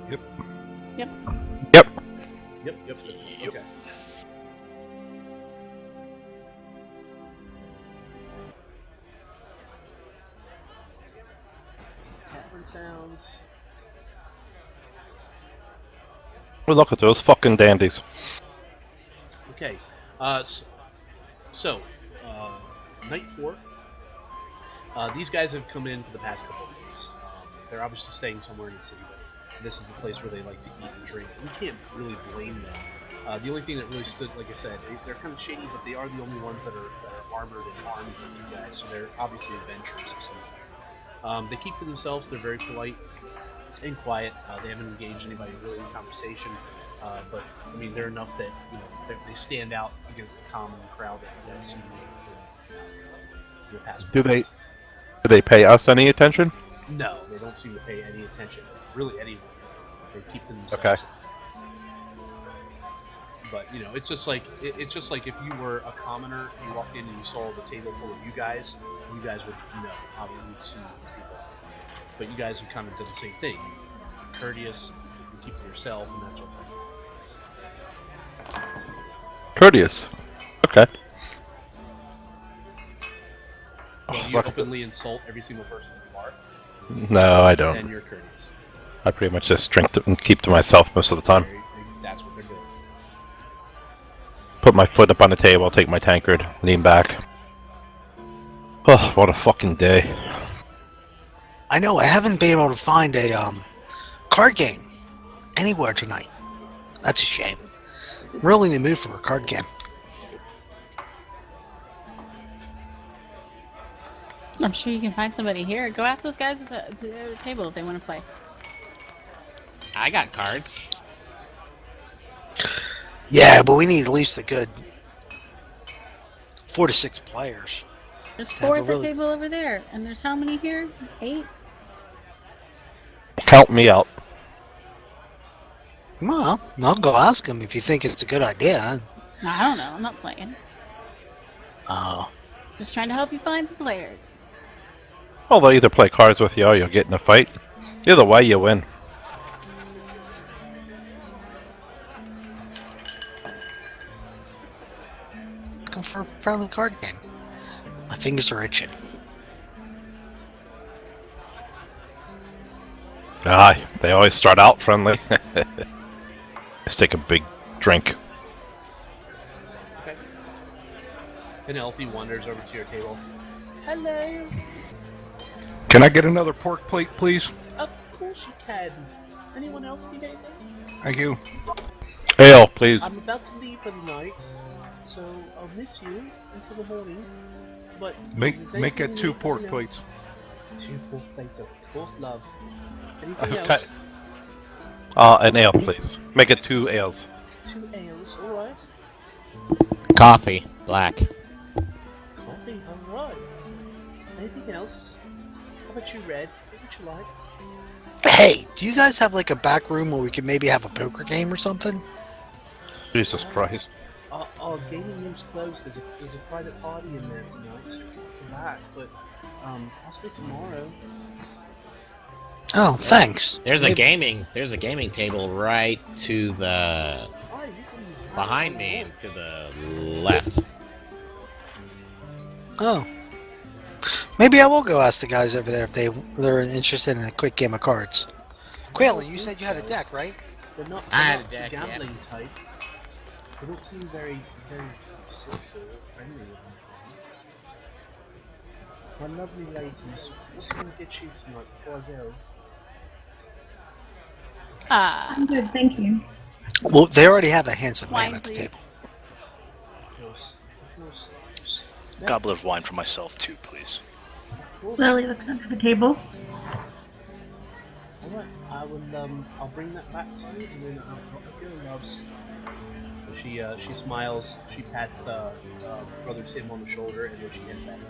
Yep. Yep. Yep. Yep. Okay. Tavern sounds. Well, look at those fucking dandies. Okay. So, night 4. These guys have come in for the past couple of days. They're obviously staying somewhere in the city, but this is the place where they like to eat and drink. You can't really blame them. The only thing that really stood, like I said, they're kind of shady, but they are the only ones that are armored and armed like you guys, so they're obviously adventurers of some kind. They keep to themselves. They're very polite and quiet. They haven't engaged anybody really in conversation. But I mean, they're enough that they stand out against the common crowd that you guys see in the past. Do they pay us any attention? No, they don't seem to pay any attention to really anyone. They keep to themselves. Okay. But it's just like if you were a commoner, you walked in and you saw the table full of you guys would know how you would see people. But you guys have kind of done the same thing. Courteous, you keep to yourself, and that sort of thing. Courteous. Okay. Well, you openly insult every single person in the bar. No, I don't. And you're courteous. I pretty much just drink and keep to myself most of the time. That's what they're doing. Put my foot up on the table, take my tankard, lean back. Oh, what a fucking day. I know, I haven't been able to find a card game anywhere tonight. That's a shame. I'm really in the mood for a card game. I'm sure you can find somebody here. Go ask those guys at the table if they want to play. I got cards. Yeah, but we need at least a good 4 to 6 players. There's 4 at the table over there, and there's how many here? 8? Count me out. Well, I'll go ask him if you think it's a good idea. I don't know. I'm not playing. Oh. Just trying to help you find some players. Well, they'll either play cards with you or you'll get in a fight. Either way, you win. Looking for a friendly card game. My fingers are itching. Aye, they always start out friendly. Let's take a big drink. Okay. Penelope wanders over to your table. Hello. Can I get another pork plate, please? Of course you can. Anyone else need anything? Thank you. Ale, please. I'm about to leave for the night, so I'll miss you until the morning. But Make it 2 pork plates. 2 pork plates, of course, love. Anything Okay. else? An ale, please. Make it 2 ales. 2 ales, alright. Coffee, black. Coffee, alright. Anything else? How about you, Red? What would you like? Hey, do you guys have like a back room where we could maybe have a poker game or something? Jesus Christ. Our gaming room's closed. There's a private party in there tonight, so you can come back. But possibly tomorrow. Oh, thanks. There's a gaming table right to the Alright, you can use that. behind me and to the left. Oh. Maybe I will go ask the guys over there if they're interested in a quick game of cards. Quayle, you said you had a deck, right? They're not, I had not a deck, yeah. gambling type. They don't seem very social or friendly with them. My lovely ladies, what's going to get you tonight before I go? I'm good, thank you. Well, they already have a handsome Wine, man at the please. table. Of course. Goblet of wine for myself too, please. Of course. Lily looks under the table. Alright, I'll bring that back to you, and then I'll help your loves. So she smiles, she pats Brother Tim on the shoulder, and then she heads back to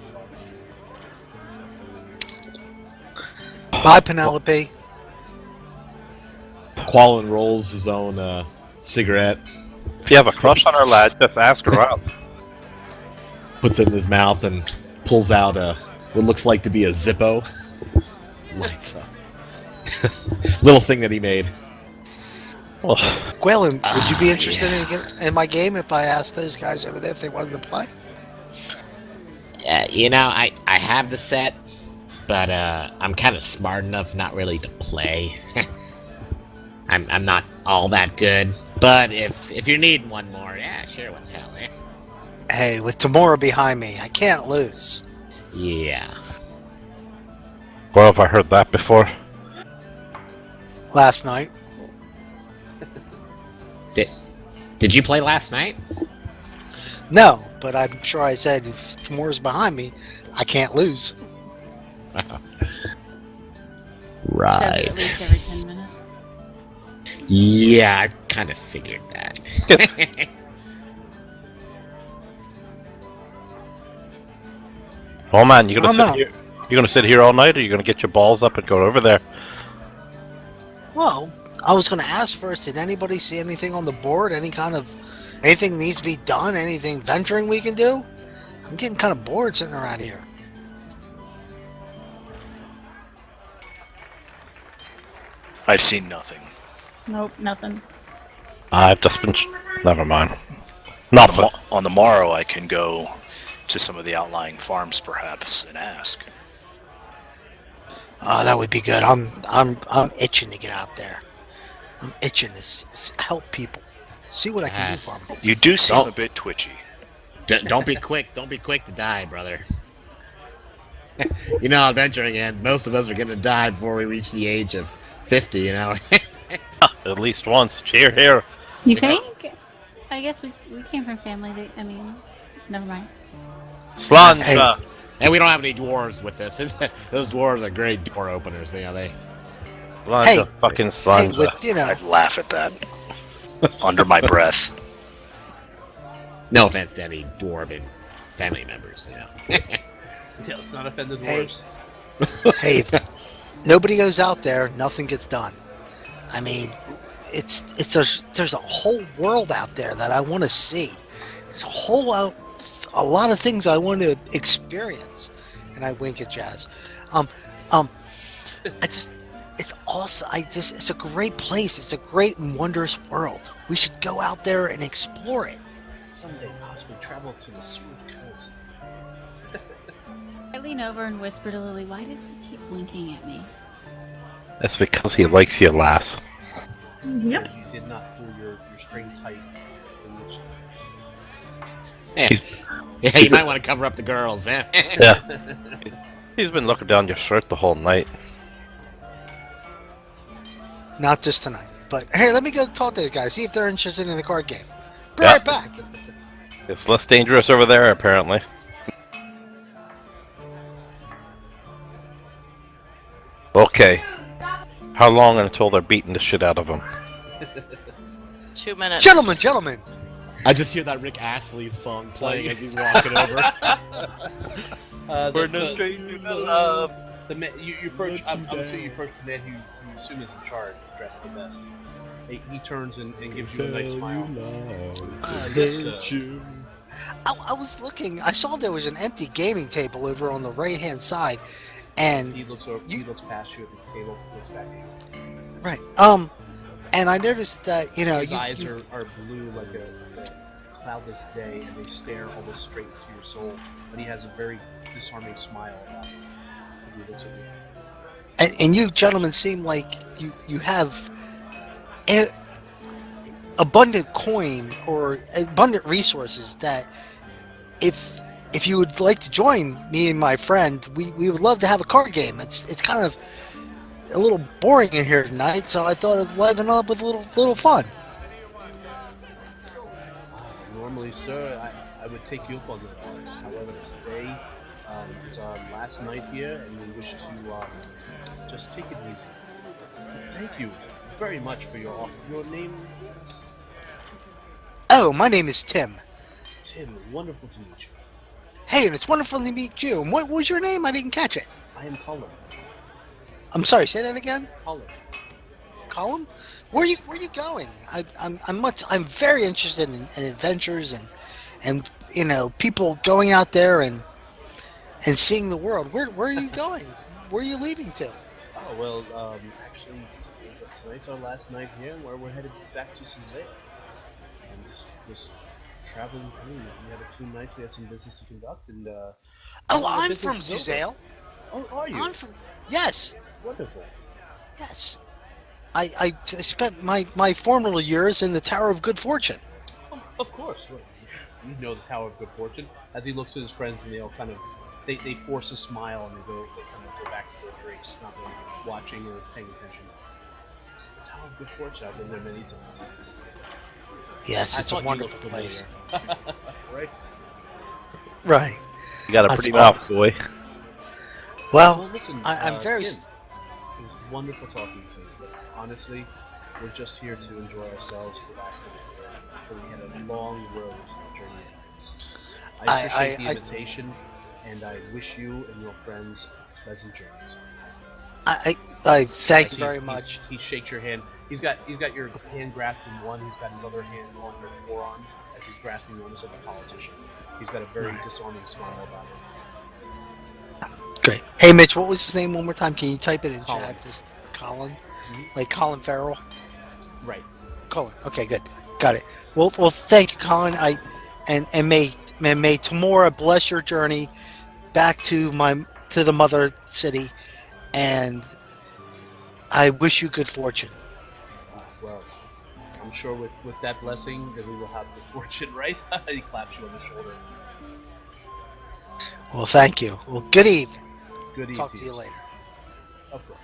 the bar. Bye, Penelope. Quallen rolls his own cigarette, If you have a crush on her, lad, just ask her out. puts it in his mouth, and pulls out what looks like to be a Zippo. Lights up. Little thing that he made. Well, Gwalen, would you be Ah, interested in my game if I asked those guys over there if they wanted to play? You know, I have the set, but I'm kind of smart enough not really to play. I'm not all that good. But if you're needing one more, yeah, sure, what the hell, eh? Hey, with Tamora behind me, I can't lose. Yeah. where have I heard that before? Last night. Did you play last night? No, but I'm sure I said if Tamora's behind me, I can't lose. Says at Right. least every 10 minutes. Yeah, I kind of figured that. Oh man, you're gonna Oh, sit no. here. You're gonna sit here all night, or you're gonna get your balls up and go over there? Well, I was going to ask first, did anybody see anything on the board? Anything needs to be done? Anything venturing we can do? I'm getting kind of bored sitting around here. I've seen nothing. Nope, nothing. I've just been. Never mind. Nothing. On the morrow, I can go to some of the outlying farms, perhaps, and ask. That would be good. I'm itching to get out there. I'm itching to help people. See what I can do for them. You do seem Oh. a bit twitchy. Don't be quick. Don't be quick to die, brother. You know, adventuring ends. Most of us are gonna die before we reach the age of 50. You know. At least once. Cheer here. You think? I guess we came from family that, I mean, never mind. Slancha. And we don't have any dwarves with us. Those dwarves are great door openers. You know they. Slancha. Hey, Fucking Hey, Slancha. with I'd laugh at that under my breath. No offense to any dwarven family members. You know. Yeah, let's not offend the Hey. dwarves. hey, if nobody goes out there, nothing gets done. I mean, there's a whole world out there that I want to see. There's a lot of things I want to experience. And I wink at Jazz. It's awesome. It's a great place. It's a great and wondrous world. We should go out there and explore it. Someday possibly travel to the Sword Coast. I lean over and whisper to Lily, why does he keep winking at me? That's because he likes you, lass. Yep. You did not pull your string tight. In which... Yeah, you might want to cover up the girls. Eh? Yeah. He's been looking down your shirt the whole night. Not just tonight. But hey, let me go talk to the guys, see if they're interested in the card game. Be Yeah. right back. It's less dangerous over there, apparently. Okay. How long until they're beating the shit out of him? 2 minutes. Gentlemen. I just hear that Rick Astley song playing as he's walking over. We're no stranger to love. You approach. I'm assuming you approach the man who you assume is in charge, dressed the best. He turns and gives you a nice smile. Yes, sir. I was looking. I saw there was an empty gaming table over on the right-hand side, and He looks over. He looks past you at the table. Looks back at you. right. And I noticed that His eyes are blue like a cloudless day, and they stare almost straight to your soul. But he has a very disarming smile about him as he looks at you. and you gentlemen seem like you have abundant coin or abundant resources that if you would like to join me and my friend, we would love to have a card game. It's kind of a little boring in here tonight, so I thought I'd liven up with a little fun. Normally, sir, I would take you up on it. However, today is our last night here, and we wish to just take it easy. Thank you very much for your offer. Your name is Oh, my name is Tim. Tim. Wonderful to meet you. Hey, and it's wonderful to meet you. And what was your name? I didn't catch it. I am Colin. I'm sorry. Say that again. Colin. Colin, where are you going? I'm very interested in adventures and people going out there and seeing the world. Where are you going? Where are you leaving to? Oh well, actually, tonight's our last night here, and we're headed back to Cizale. And just traveling through. We had a few nights. We had some business to conduct, and Oh, our I'm business from is over. Zuzale. Oh, are you? I'm from. Yes, Wonderful. yes. I spent my formal years in the Tower of Good Fortune. Of course. Well, you know the Tower of Good Fortune. As he looks at his friends, and they all kind of they force a smile, and they kind of go back to their drinks, not really watching or paying attention. It's the Tower of Good Fortune. I've been there many times. Yes, I it's a thought you wonderful looked place. familiar. Right. Right. You got a That's pretty all. mouth, boy. Well, Listen, I'm very. Tim, it was wonderful talking to you. But honestly, we're just here to enjoy ourselves the last night before we had a long road journey ahead. I appreciate the invitation, and I wish you and your friends pleasant journeys. I thank you very He's- much. He shakes your hand. He's got your hand grasped in one. He's got his other hand on your forearm as he's grasping one as like a politician. He's got a very disarming smile about him. Great. Hey, Mitch, what was his name one more time? Can you type it in Colin. chat? Just Colin, Mhm. like Colin Farrell. Right. Colin. Okay, good. Got it. Well, thank you, Colin. And may Tamora bless your journey back to the mother city, and I wish you good fortune. Well, I'm sure with that blessing that we will have good fortune, right? He claps you on the shoulder. Well, thank you. Well, good evening. Good evening. Talk to you later. Of course.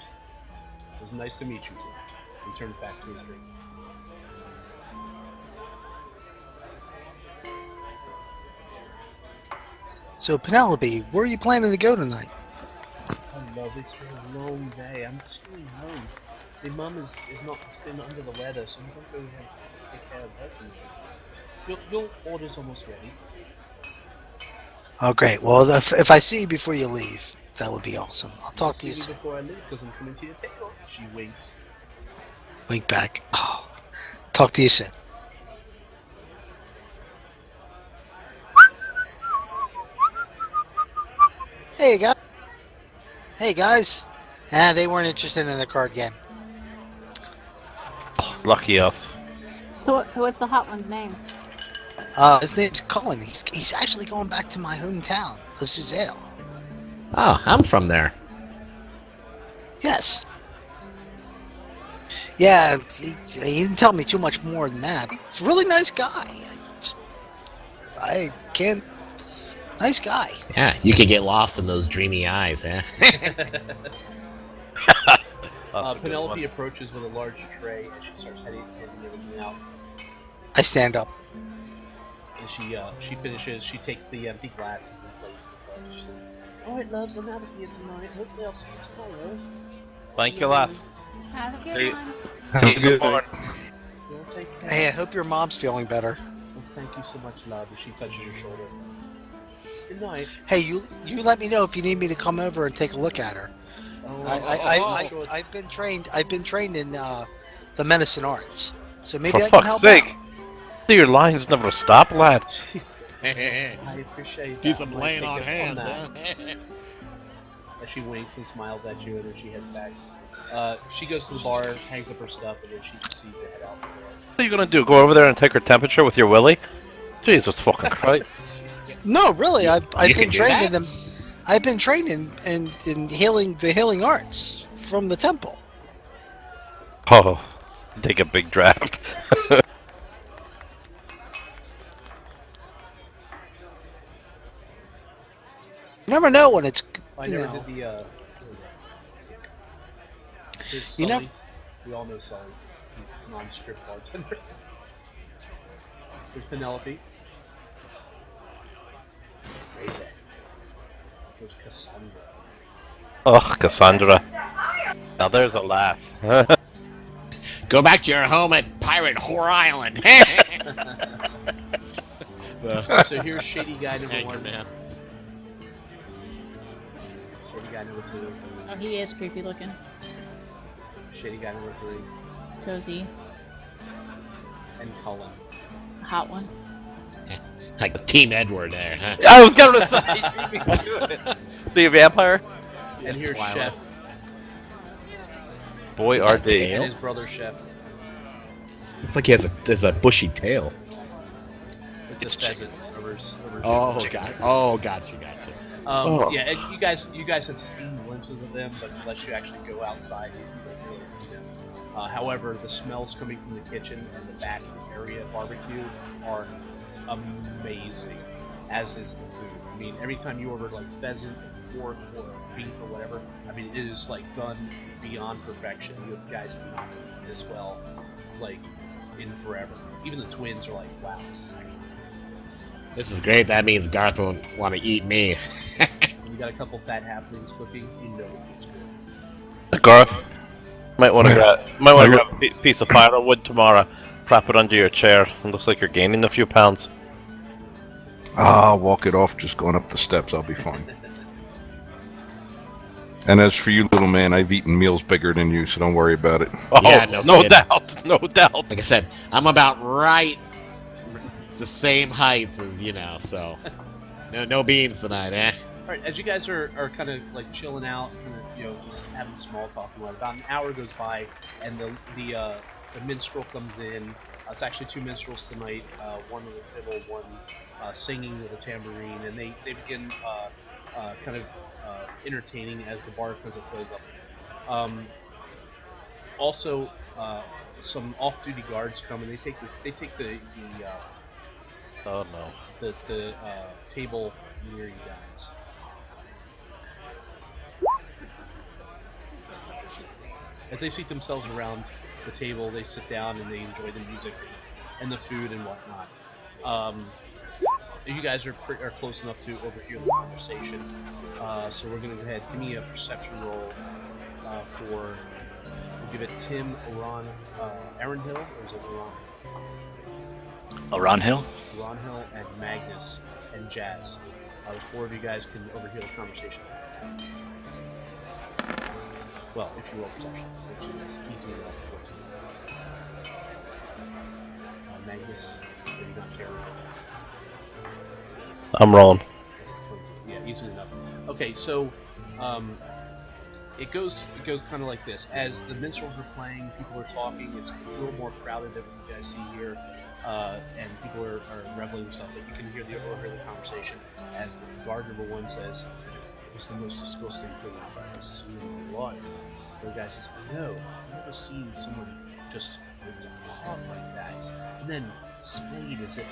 It was nice to meet you, Tim. He turns back to his drink. So, Penelope, where are you planning to go tonight? Oh, love, it's been a long day. I'm just going home. My mum is not has been under the weather, so I'm going to go take care of her tonight. Your order's almost ready. Oh, great. Well, if I see you before you leave, that would be awesome. I'll talk to you See me soon. before I leave, because I'm coming to your table. She winks. Wink back. Oh, talk to you soon. Hey, guys. Hey, guys. They weren't interested in the card game. Lucky us. So what's the hot one's name? His name's Colin. He's actually going back to my hometown of Suzale. Oh, I'm from there. Yes. Yeah, he didn't tell me too much more than that. He's a really nice guy. I can't... Nice guy. Yeah, you could get lost in those dreamy eyes, eh? Penelope approaches with a large tray, and she starts handing everything out. I stand up. And she finishes. She takes the empty glasses and plates and stuff. She says, "All right, loves, I'm out of here tonight. Hopefully, I'll see you tomorrow." Thank you, lass. Have a good Hey. one. Have a good day. You'll take care. Hey, I hope your mom's feeling better. Well, thank you so much, love. And she touches your shoulder. Good night. Hey, you let me know if you need me to come over and take a look at her. Sure. I've been trained in the medicine arts, so maybe For I can fuck's help sake. out. Your lines never stop, lad. Jeez. I appreciate that. Do some I'm gonna laying take on it hands, that. huh? As she winks and smiles at you, and then she heads back. She goes to the bar, hangs up her stuff, and then she proceeds to head out the door. What are you gonna do? Go over there and take her temperature with your willy? Jesus fucking Christ. No, really, I've You been can do trained that? in them. I've been trained in healing arts from the temple. Oh, take a big draft. You never know when it's I you never know. did the. There's You Sully. know- We all know Sully. He's non-script bartender. There's Penelope. Crazy. There's Cassandra. Oh, Cassandra. Now there's a laugh. Go back to your home at Pirate Whore Island. So here's Shady Guy number Thank you, one. man. Shady Guy number two. Oh, he is creepy looking. Shady Guy number three. So is he. And Cullen. A hot one. Like Team Edward there, huh? I was gonna say, you beat me to it. The vampire? And here's Twilight. Chef. Boy, Got a RD. tail? And his brother Chef. Looks like he has a bushy tail. It's a pheasant. Oh, gotcha. Yeah, and you guys have seen glimpses of them, but unless you actually go outside, you don't really see them. However, the smells coming from the kitchen and the back area barbecue are amazing, as is the food. I mean, every time you order like pheasant, or pork, or beef, or whatever, I mean, it is like done beyond perfection. You guys have not eaten this well, like, in forever. Even the twins are like, wow, this is actually. This is great. That means Garth won't want to eat me. You got a couple fat halflings cooking, you know the food's good. Garth, might want to grab a piece of firewood tomorrow. Prop it under your chair. It looks like you're gaining a few pounds. I'll walk it off just going up the steps. I'll be fine. And as for you, little man, I've eaten meals bigger than you, so don't worry about it. Oh, Yeah, no kidding. no doubt. Like I said, I'm about right the same height as, so no beans tonight, eh? Alright, as you guys are kind of like chilling out, kind of, just having small talk and what, about an hour goes by, and the minstrel comes in. It's actually two minstrels tonight, one with a fiddle, one singing with a tambourine, and they begin kind of entertaining as the bar kind of fills up. Also, some off-duty guards come, and they take the Oh no. the table near you guys. As they seat themselves around the table, they sit down and they enjoy the music and the food and whatnot. You guys are close enough to overhear the conversation, so we're gonna go ahead. Give me a perception roll we'll give it Tim, Oran, Aaron Hill, or is it Oran? Oran Hill? Ron Hill and Magnus and Jazz. The four of you guys can overhear the conversation. Well, if you roll perception, which is easy enough for 14 Magnus, or you don't care? I'm rolling. Yeah, easy enough. Okay, so it goes kind of like this. As the minstrels are playing, people are talking. It's a little more crowded than what you guys see here. And people are reveling and stuff, but you can hear the conversation as the guard number one says, "It's the most disgusting thing I've ever seen in my life." The other guy says, "No, I've never seen someone just ripped apart like that, and then splayed as if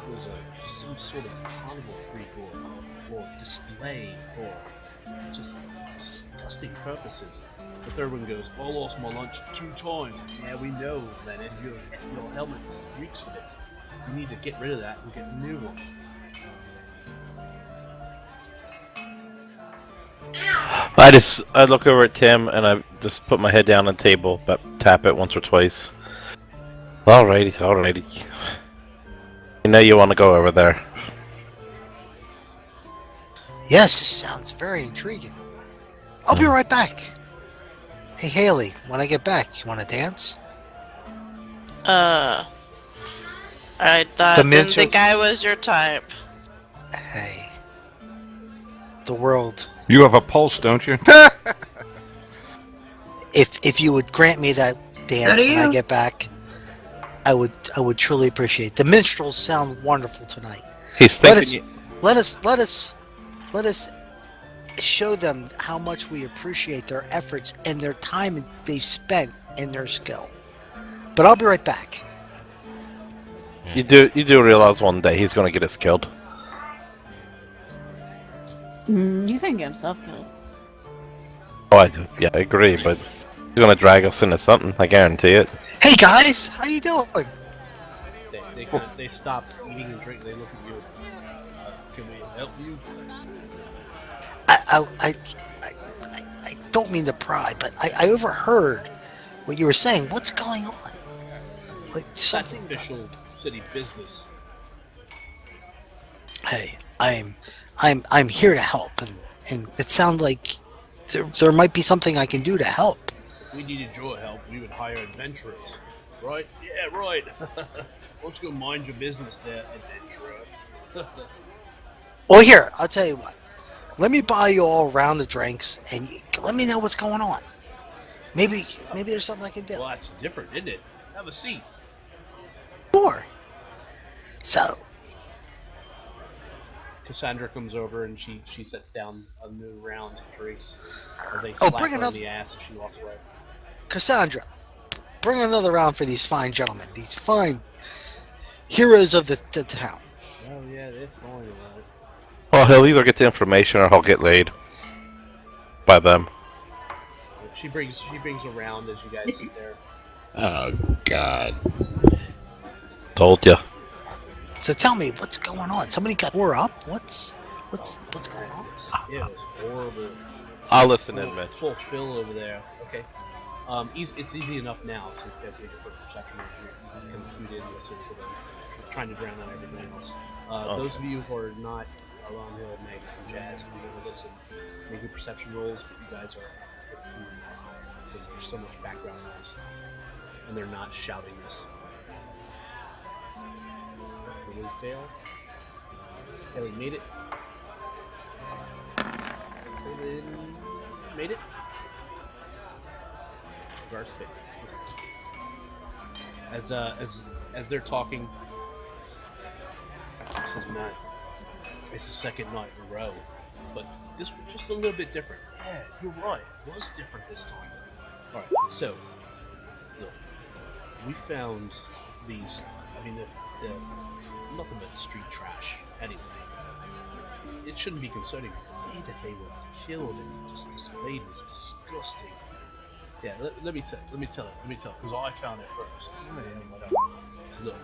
it was some sort of carnival freak or display for just disgusting purposes." The third one goes, "I lost my lunch 2 times. Yeah, we know, Leonard. Your helmet reeks of it. You need to get rid of that and get a new one." I look over at Tim and I just put my head down on the table, but tap it once or twice. Alrighty. You know you want to go over there. Yes, this sounds very intriguing. I'll be right back. Hey, Haley, when I get back, you want to dance? I didn't think I was your type. Hey. The world. You have a pulse, don't you? If you would grant me that dance when I get back, I would truly appreciate it. The minstrels sound wonderful tonight. He's thinking Let us show them how much we appreciate their efforts and their time they've spent in their skill. But I'll be right back. You do realize one day he's gonna get us killed. He's gonna get himself killed. Oh, I agree, but he's gonna drag us into something. I guarantee it. Hey guys, how you doing? They stop eating and drinking. They look at you. Can we help you? I don't mean to pry, but I overheard what you were saying. What's going on? Like something. That's official city business. Hey, I'm here to help, and it sounds like there might be something I can do to help. If we needed your help, we would hire adventurers, right? Yeah, right. Let's go mind your business there, adventurer. Well, here, I'll tell you what. Let me buy you all a round of drinks, and let me know what's going on. Maybe there's something I can do. Well, that's different, isn't it? Have a seat. Sure. So, Cassandra comes over and she sets down a new round of drinks as they Oh, slap bring her another- in the ass as she walks away. Cassandra, bring another round for these fine gentlemen, these fine heroes of the town. Oh yeah, they're fine about it. Well, he'll either get the information or he'll get laid by them. She brings around as you guys sit there. Oh God. Told ya. So tell me, what's going on? Somebody got tore up? What's going on? It was horrible. I'll listen in, Mitch. Poor Phil over there. Okay. It's easy enough now since you have to make a first perception roll. You can tune in and listen to them, trying to drown out everything else. Those of you who are not around Hill, Magus, and Jazz, if you want to listen, make your perception rolls, but you guys are at 15 because there's so much background noise, and they're not shouting this. Really fail. Ellie made it. Made it. Garth failed. As they're talking, says Matt, it's the second night in a row, but this was just a little bit different. Yeah, you're right. It was different this time. All right, so look, we found these. I mean, they're nothing but street trash. Anyway, it shouldn't be concerning. The way that they were killed and just displayed was disgusting. Yeah, let me tell it, because I found it first. Look,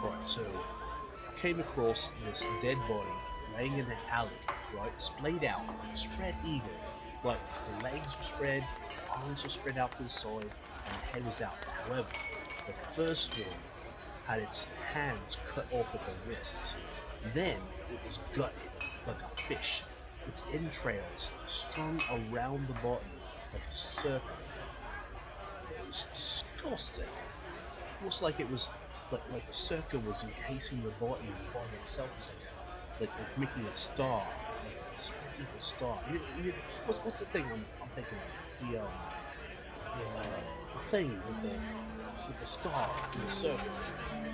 alright, so I came across this dead body laying in an alley, right, splayed out, spread eagle. Like, the legs were spread, the arms were spread out to the side, and the head was out. However, the first one had its hands cut off at the wrists. Then it was gutted like a fish, its entrails strung around the body like a circle. It was disgusting. Almost like it was like a circle was encasing the body, and the body itself was like making a star, like a sort of evil star. What's the thing I'm thinking of? The thing with the star and the circle.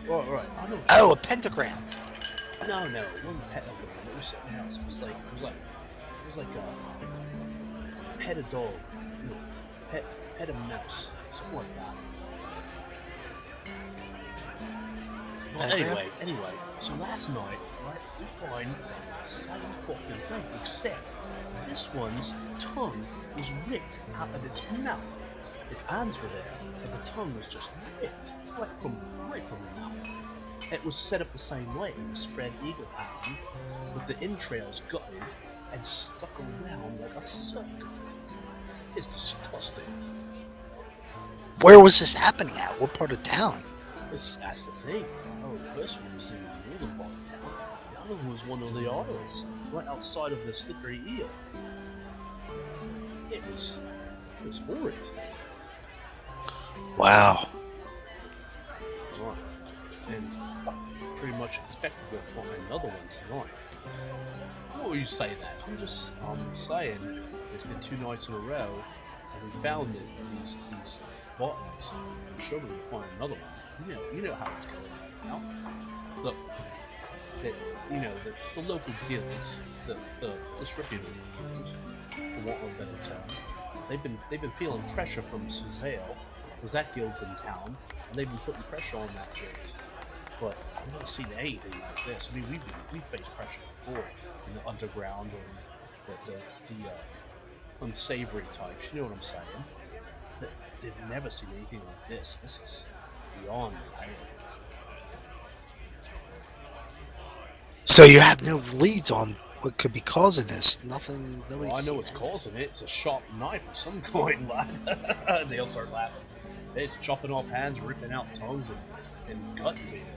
Right. I know. Oh, a pentagram. No, it wasn't pentagram. It was something else. It was like a pet a dog, pet a mouse, something like that. Well, anyway, so last night, right, we find the same fucking thing, except this one's tongue was ripped out of its mouth. Its hands were there, but the tongue was just ripped right from the mouth. It was set up the same way, it was spread eagle pattern, with the entrails gutted and stuck around like a circle. It's disgusting. Where was this happening at? What part of town? That's the thing. Oh, the first one was in the northern part of town. The other one was one of the isles, right outside of the Slippery Eel. It was horrid. Wow. Right. And pretty much expected we'll find another one tonight. What will you say that? I'm saying it's been 2 nights in a row, and we found these buttons. I'm sure we'll find another one. You know how it's going right now. Look, the local guild, the disreputable guild, for want of a better term, they've been feeling pressure from Suzail, because that guild's in town, and they've been putting pressure on that guild. But I've never seen anything like this. I mean, we've faced pressure before in the underground or the unsavory types. You know what I'm saying? They've never seen anything like this. This is beyond pale. So you have no leads on what could be causing this? Nothing. Nobody. Well, I know what's causing it. It's a sharp knife of some kind, lad. They'll start laughing. It's chopping off hands, ripping out tongues, and gutting people.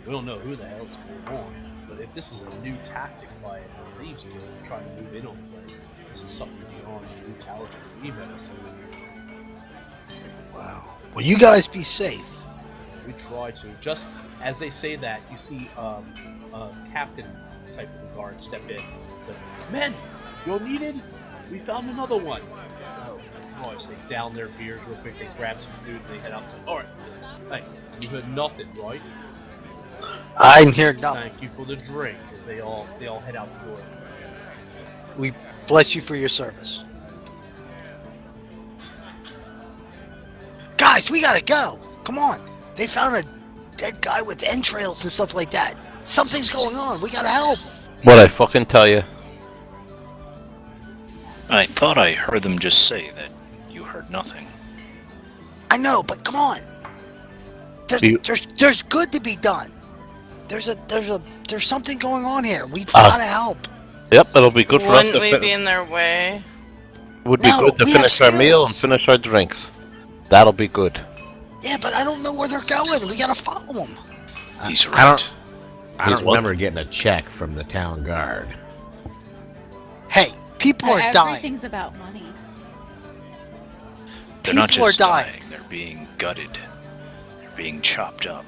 We don't know who the hell it's going on, but if this is a new tactic by a thieves guild trying to move in on the place, this is something beyond brutality we've ever seen. Wow. Well, you guys be safe. We try to. Just as they say that, you see a captain type of the guard step in. Say, "Men, you're needed. We found another one." Oh, Christ. They down their beers real quick, they grab some food, and they head out. So, alright, hey, you heard nothing, right? I didn't hear nothing. Thank you for the drink, as they all head out the door. We bless you for your service. Guys, we gotta go. Come on. They found a dead guy with entrails and stuff like that. Something's going on. We gotta help. What I fucking tell you? I thought I heard them just say that you heard nothing. I know, but come on. There's good to be done. There's something going on here. We've gotta help. Yep, it'll be good for us Wouldn't to we be in their way? Would be No, good to we have finish our meal and skills. finish our drinks. That'll be good. Yeah, but I don't know where they're going. We gotta follow them. He's right. I don't He's what? remember getting a check from the town guard. Hey, people are dying. Everything's about money. They're not People are just dying. dying, they're being gutted. They're being chopped up.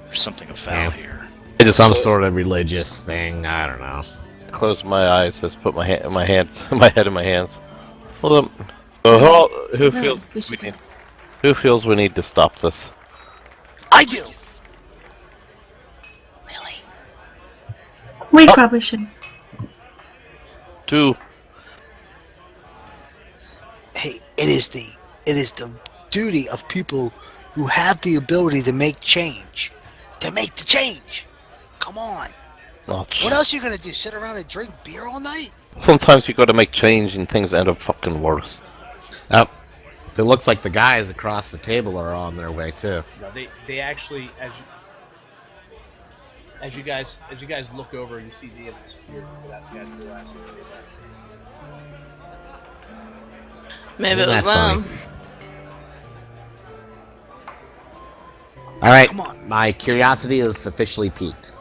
There's something afoul here. It's some sort of religious thing. I don't know. Close my eyes. Let's put my head in my hands. Hold up. So who No, feels we should we need? Who feels we need to stop this? I do. We probably should. Two. Hey, it is the duty of people who have the ability to make change. To make the change. Come on. Oh, What else are you gonna do? Sit around and drink beer all night? sometimes you got to make change and things end up fucking worse. Oh, it looks like the guys across the table are on their way too. No, they actually, as you guys look over, you see the empty security without you guys realizing that they left. Maybe it Isn't was that them. funny? All right, Come on. my curiosity is officially piqued.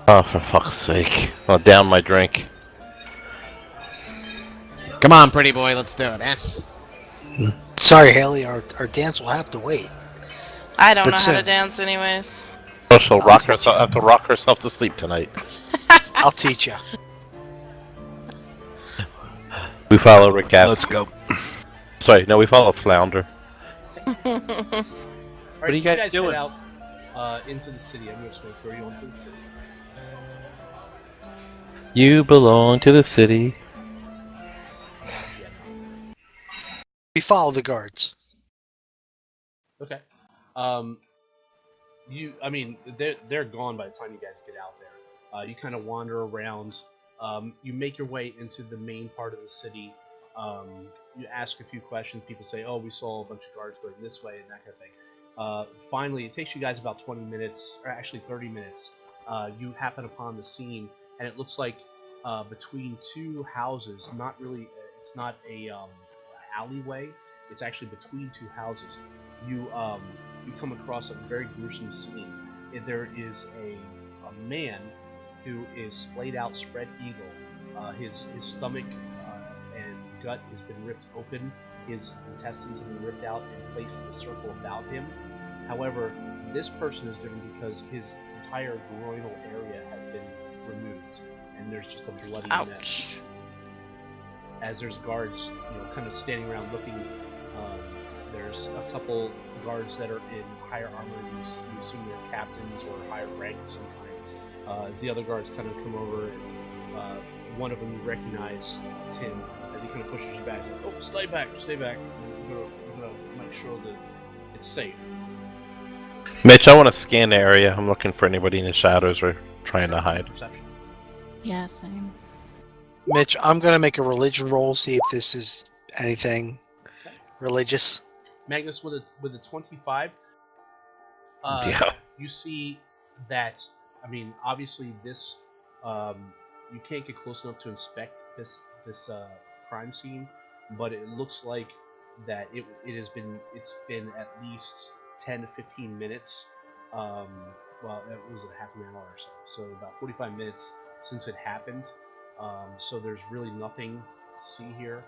Oh, for fuck's sake! I'll down my drink. Come on, pretty boy, let's do it, eh? Sorry, Haley, our dance will have to wait. I don't But know how soon. to dance anyways. Oh, she'll I'll rock teach herself. you. Have to rock herself to sleep tonight. I'll teach you. We follow Rick Astley. Let's go. Sorry, no, we follow Flounder. Alright, What are you guys head doing? out into the city. I'm just going to throw you into the city. You belong to the city. We follow the guards. Okay. They're gone by the time you guys get out there. You kind of wander around. You make your way into the main part of the city. You ask a few questions. People say, "Oh, we saw a bunch of guards going this way," and that kind of thing. Finally, it takes you guys about 20 minutes, or actually 30 minutes. You happen upon the scene, and it looks like between two houses. Not really. It's not a alleyway. It's actually between two houses. You come across a very gruesome scene. There is a man who is splayed out, spread eagle. His stomach and gut has been ripped open. His intestines have been ripped out and placed in a circle about him. However, this person is different because his entire groinal area has been removed, and there's just a bloody mess. Ouch. As there's guards, kind of standing around looking. There's a couple guards that are in higher armor. You assume they're captains or higher rank of some kind. As the other guards kind of come over, and one of them you recognize Tim as he kind of pushes you back. He's like, "Oh, stay back, stay back. We're gonna make sure that it's safe." Mitch, I want to scan the area. I'm looking for anybody in the shadows or trying to hide. Perception. Yeah, same. Mitch, I'm gonna make a religion roll, see if this is anything religious. Magnus with a 25. Yeah. You see that. I mean, obviously this. You can't get close enough to inspect this crime scene, but it looks like that it's been at least 10 to 15 minutes. Well, it was half an hour or so about 45 minutes since it happened. So there's really nothing to see here.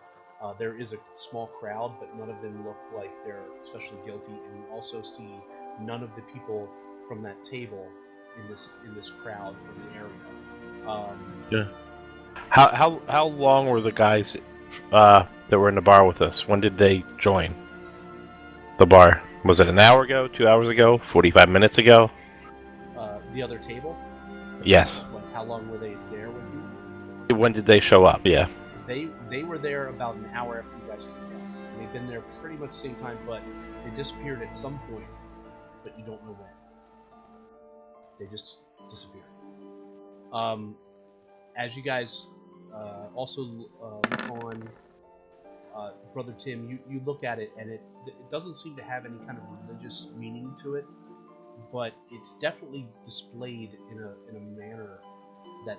There is a small crowd, but none of them look like they're especially guilty, and you also see none of the people from that table in this crowd in the area. Yeah. How long were the guys that were in the bar with us, when did they join the bar? Was it an hour ago, 2 hours ago, 45 minutes ago? The other table? Yes. Like, how long were they there with you? When did they show up? Yeah. They were there about an hour after you guys came out. And they've been there pretty much the same time, but they disappeared at some point, but you don't know when. They just disappeared. As you guys also look on Brother Tim, you look at it, and it doesn't seem to have any kind of religious meaning to it, but it's definitely displayed in a manner that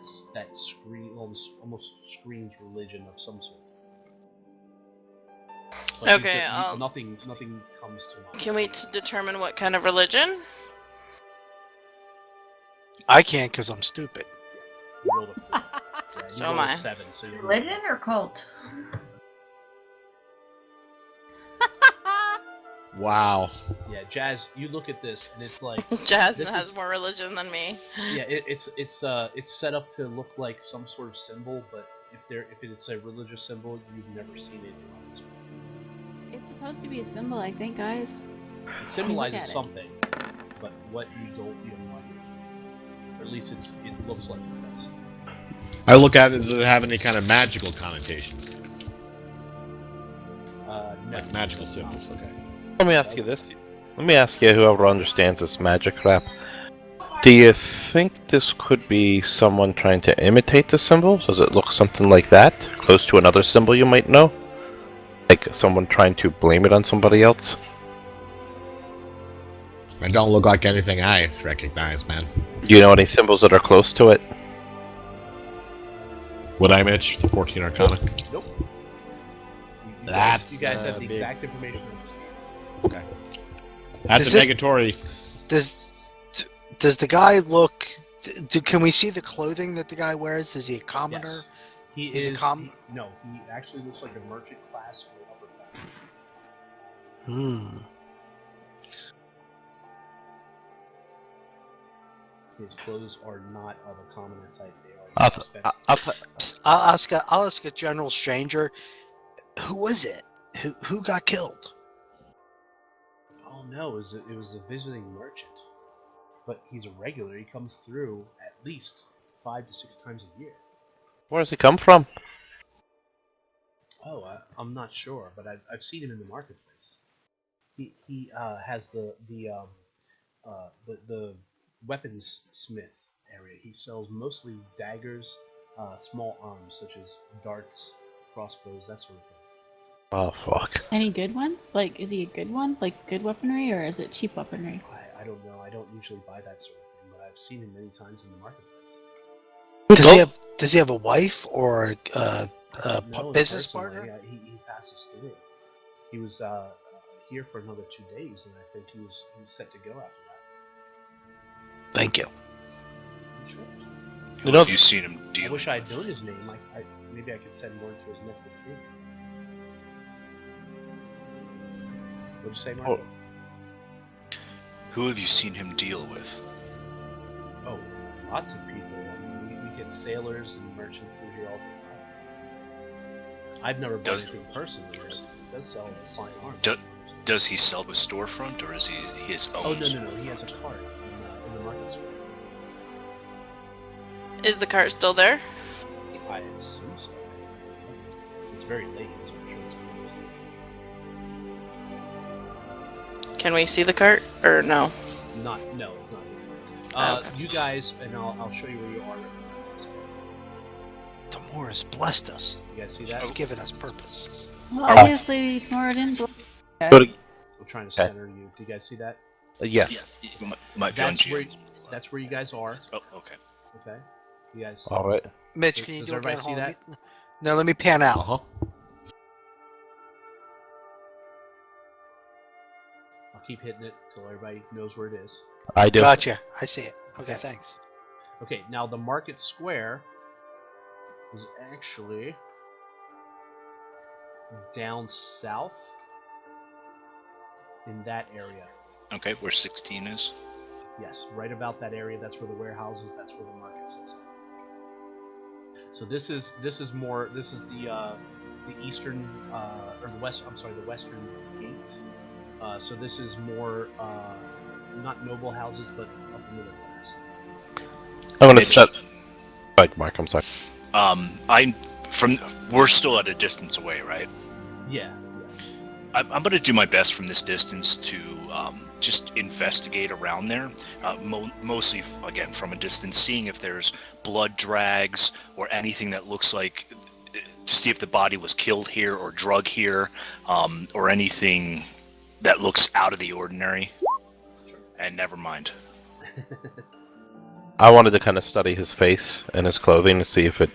almost screams religion of some sort. But Okay, nothing comes to mind. Can we determine what kind of religion? I can't because I'm stupid. You rolled a 4. Yeah, you So rolled am a I. 7, so you're Religion or cult? Wow. Yeah, Jazz, you look at this, and it's like Jasmine this has is- more religion than me. yeah, it's set up to look like some sort of symbol, but if it's a religious symbol, you've never seen it in this before. It's supposed to be a symbol, I think, guys. It symbolizes at it. something, but what you have no idea. Or at least it looks like it does. I look at it, does it have any kind of magical connotations? No. Like magical symbols, okay. Let me ask you this. Let me ask you, whoever understands this magic crap. Do you think this could be someone trying to imitate the symbol? Does it look something like that? Close to another symbol you might know? Like someone trying to blame it on somebody else? It don't look like anything I recognize, man. Do you know any symbols that are close to it? Would I, Mitch? The 14 Arcana? Nope. That's you guys have the big. exact information I just gave. Okay. That's Does a this- negatory. Does the guy look? Can we see the clothing that the guy wears? Is he a commoner? Yes. He He's a is. No, he actually looks like a merchant class or upper class. His clothes are not of a commoner type. They are expensive. I'll ask a general stranger. Who was it? Who got killed? Oh no, it was a visiting merchant, but he's a regular. He comes through at least 5 to 6 times a year. Where does he come from? Oh, I'm not sure, but I've seen him in the marketplace. He has the weapons smith area. He sells mostly daggers, small arms such as darts, crossbows, that sort of thing. Oh, fuck. Any good ones? Like, is he a good one? Like, good weaponry, or is it cheap weaponry? I don't know. I don't usually buy that sort of thing, but I've seen him many times in the marketplace. Does he have a wife or a No, business personally, partner? he passes through. He was here for another 2 days, and I think he was set to go after that. Thank you. Sure. Who have you seen him I dealing wish I had with? known his name. Maybe I could send word to his next of kin. What'd you say, Mark? Who have you seen him deal with? Oh, lots of people. I mean, we get sailors and merchants through here all the time. I've never bought anything personally, but he does sell fine arms. Does he sell the storefront, or is he his own? Oh, no. He has a cart in the market square. Is the cart still there? I assume so. It's very late, so I'm sure it's closed. Can we see the cart, or no? No, it's not here. You guys, and I'll show you where you are. Tamora has blessed us. You guys see that? He's given us purpose. Well, obviously, Tamora didn't. I'm trying to center you. Do you guys see that? Yes. Might be on That's where you guys are. Oh, okay. Okay. You guys. All right. Mitch, can you Does do it everybody again? see Hold that? on. No, let me pan out. Uh-huh. I'll keep hitting it till everybody knows where it is. I do. Gotcha. I see it. Okay, thanks. Okay, now the market square is actually down south in that area. Okay, where 16 is? Yes, right about that area. That's where the warehouse is. That's where the market sits. So this is the the eastern or the west. I'm sorry, the western gate. So this is more not noble houses, but upper middle class. I'm gonna set. Right, Mark. I'm sorry. We're still at a distance away, right? Yeah. I'm going to do my best from this distance to just investigate around there, mostly again from a distance, seeing if there's blood drags or anything that looks like, to see if the body was killed here or drug here, or anything that looks out of the ordinary. And never mind. I wanted to kind of study his face and his clothing to see if it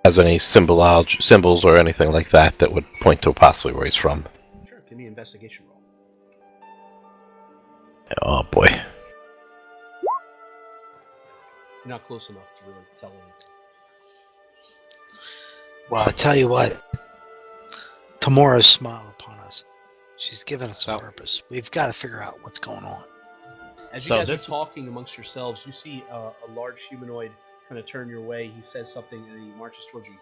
has any symbols or anything like that that would point to possibly where he's from. Sure, give me an investigation roll. Oh boy. You're not close enough to really tell anything. Well, I tell you what, Tamora's smiled upon us. She's given us a purpose. We've got to figure out what's going on. As you guys are talking amongst yourselves, you see a large humanoid kind of turn your way. He says something and he marches towards you.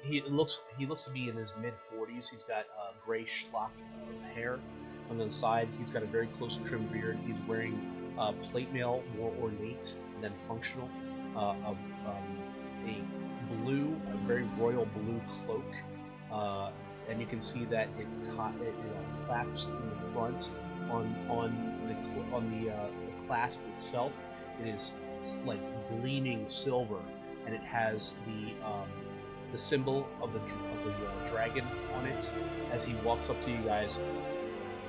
He looks to be in his mid-40s. He's got a gray schlock of hair on the side. He's got a very close trimmed beard. He's wearing plate mail, more ornate than functional. A very royal blue cloak, and you can see that it clasps in the front on the clasp itself. It is like gleaming silver, and it has the symbol of the dragon on it. As he walks up to you guys,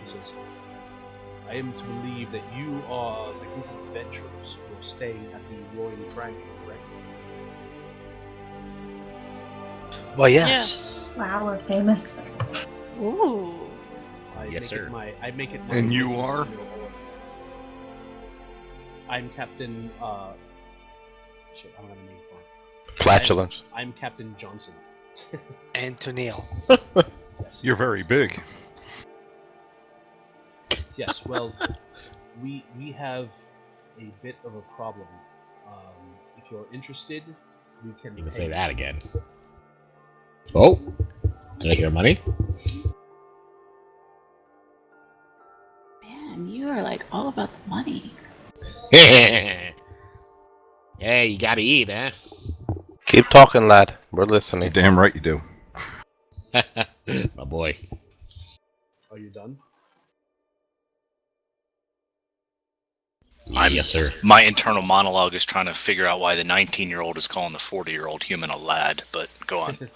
he says, "I am to believe that you are the group of adventurers who are staying at the Roaring Dragon, correct?" Well, yes. Wow, we're famous. Ooh. Yes, sir. I make it my And you business are? to know all. I'm Captain. Shit, I don't have a name for him. Flatulence. I'm Captain Johnson. Antonio. Yes. You're very big. Yes. Well, we have a bit of a problem. If you're interested, we can. You can say that again. Oh, did I hear money? Man, you are like all about the money. Yeah, you gotta eat, eh? Keep talking, lad. We're listening. Damn right you do. My boy. Are you done? Yes, sir. My internal monologue is trying to figure out why the 19-year-old is calling the 40-year-old human a lad, but go on.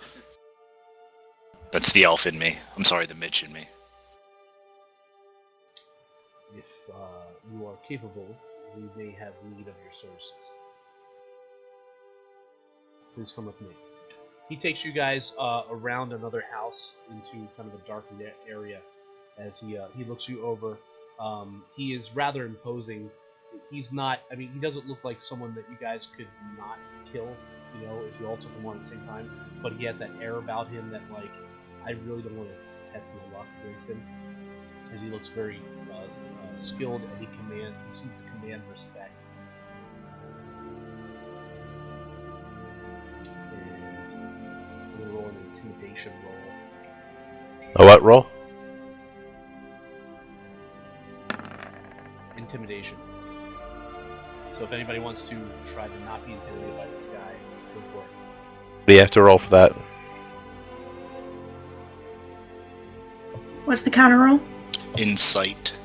That's the elf in me. I'm sorry, the Mitch in me. If you are capable, we may have need of your services. Please come with me. He takes you guys around another house into kind of a dark area. As he looks you over, he is rather imposing. He's not. I mean, he doesn't look like someone that you guys could not kill. You know, if you all took him on at the same time. But he has that air about him that, like, I really don't want to test my luck against him. As he looks very skilled and he seems to command respect. And I'm gonna roll an intimidation roll. A what roll? Intimidation. So if anybody wants to try to not be intimidated by this guy, go for it. Do you have to roll for that? What's the counter roll? Insight.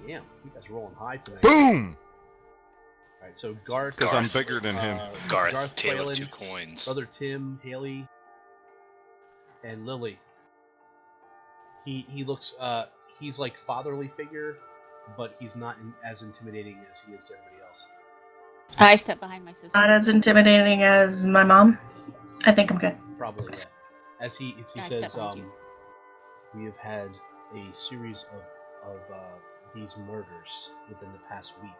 Damn, you guys are rolling high tonight. Boom! Alright, so Garth. Because I'm bigger than him. Garth, Tale Whalen, of Two Coins. Brother Tim, Haley, and Lily. He looks he's like fatherly figure, but he's not as intimidating as he is to everybody else. I step behind my sister. Not as intimidating as my mom. I think I'm good. Probably, yeah. As he I says, step behind you. we have had a series of these murders within the past week.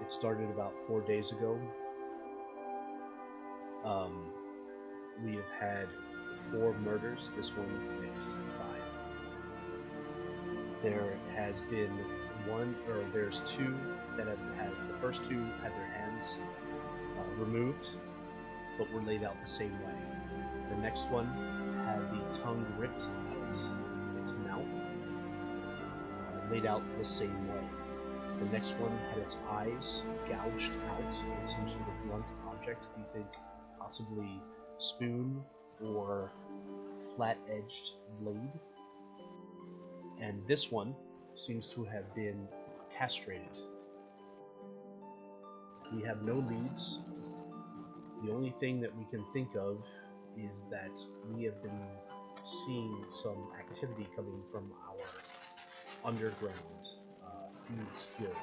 It started about 4 days ago. we have had 4 murders. This one makes 5. There has been there's 2 that have had, the first 2 had their hands removed, but were laid out the same way. The next one had the tongue ripped out its mouth, laid out the same way. The next one had its eyes gouged out with some sort of blunt object. You think possibly spoon or flat-edged blade. And this one seems to have been castrated. We have no leads. The only thing that we can think of is that we have been seeing some activity coming from our underground Thieves Guild.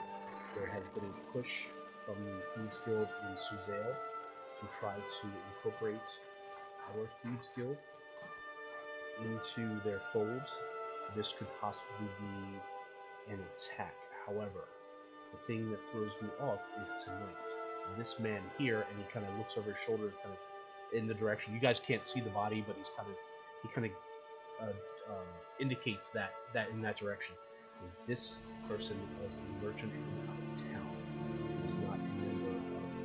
There has been a push from the Thieves Guild in Suzail to try to incorporate our Thieves Guild into their fold. This could possibly be an attack. However, the thing that throws me off is tonight. This man here, and he kind of looks over his shoulder, kind of in the direction. You guys can't see the body, but he kind of indicates that in that direction. This person was a merchant from out of town. He was not a member of